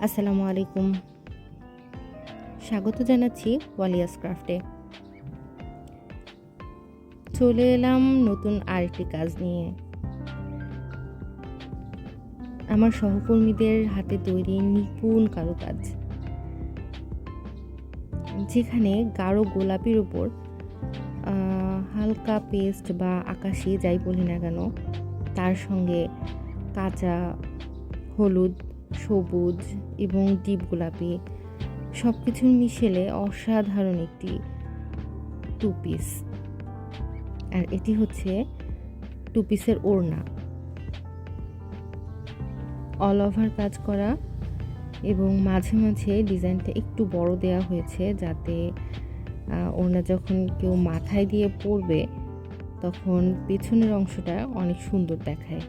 আসসালামু আলাইকুম। স্বাগত জানাচ্ছি ওয়ালিয়াস ক্রাফটে। চলে এলাম নতুন আরেকটি কাজ নিয়ে। আমার সহকর্মীদের হাতে তৈরি নিপুণ কারুকাজ, যেখানে গাঢ় গোলাপির উপর হালকা পেস্ট বা আকাশি যাই বলি না কেন, তার সঙ্গে কাঁচা হলুদ, সবুজ এবং ডিপ গোলাপি সব কিছুর মিশেলে অসাধারণ একটি টু পিস। আর এটি হচ্ছে টু পিসের ওড়না, অল ওভার কাজ করা এবং মাঝে মাঝে ডিজাইনটা একটু বড় দেওয়া হয়েছে, যাতে ওড়না যখন কেউ মাথায় দিয়ে পরবে তখন পেছনের অংশটা অনেক সুন্দর দেখায়।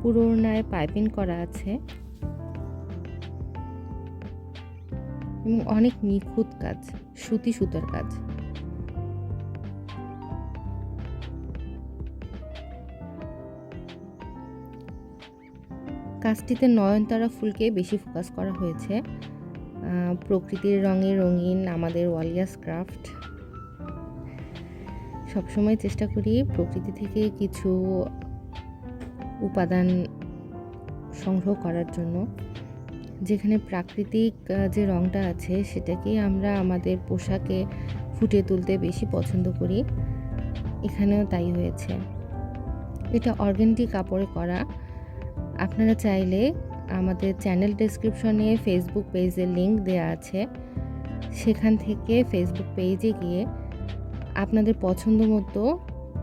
পুরো ওড়নায় পাইপিং করা আছে এবং অনেক নিখুঁত কাজ, সুতার কাজ। কাজটিতে নয়নতারা ফুলকে বেশি ফোকাস করা হয়েছে। প্রকৃতির রঙে রঙিন আমাদের ওয়ালিয়াস ক্রাফট। সবসময় চেষ্টা করি প্রকৃতি থেকে কিছু উপাদান সংগ্রহ করার জন্য, যেখানে প্রাকৃতিক যে রঙটা আছে সেটাকেই আমরা আমাদের পোশাকে ফুটিয়ে তুলতে বেশি পছন্দ করি। এখানেও তাই হয়েছে। এটা অর্গানটি কাপড়ে করা। আপনারা চাইলে আমাদের চ্যানেল ডেসক্রিপশনে ফেসবুক পেজের লিংক দেওয়া আছে, সেখান থেকে ফেসবুক পেজে গিয়ে আপনাদের পছন্দ মতো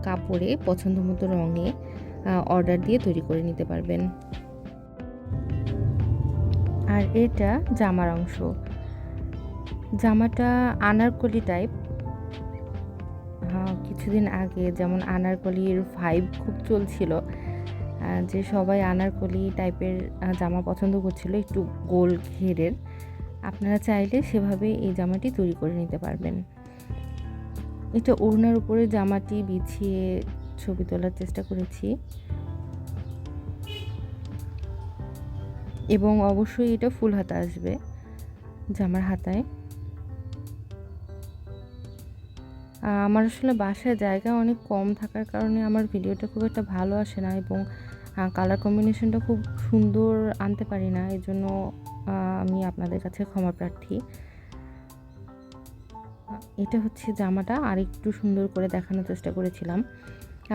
কাপড়ে, পছন্দ মতো রঙে অর্ডার দিয়ে তৈরি করে নিতে পারবেন। আর এটা জামার অংশ। জামাটা আনারকলি টাইপ। কিছুদিন আগে যেমন আনারকলির ভাইব খুব চলছিল, যে সবাই আনারকলি টাইপের জামা পছন্দ করছিল, একটু গোল ঘেরের। আপনারা চাইলে সেভাবে এই জামাটি তৈরি করে নিতে পারবেন। এটা ওড়নার উপরে জামাটি বিছিয়ে ছবি তোলার চেষ্টা করেছি, এবং অবশ্যই এটা ফুল হাতা আসবে জামার হাতায়। আমার আসলে বাসায় জায়গা অনেক কম থাকার কারণে আমার ভিডিওটা খুব একটা ভালো আসে না, এবং কালার কম্বিনেশনটা খুব সুন্দর আনতে পারি না। এই জন্য আমি আপনাদের কাছে ক্ষমা প্রার্থী। এটা হচ্ছে জামাটা, আর একটু সুন্দর করে দেখানোর চেষ্টা করেছিলাম।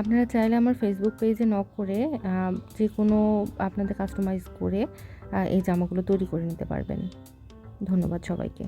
আপনারা চাইলে আমার ফেসবুক পেজে নক করে যে কোনো আপনাদের কাস্টমাইজ করে এই জামাগুলো তৈরি করে নিতে পারবেন। ধন্যবাদ সবাইকে।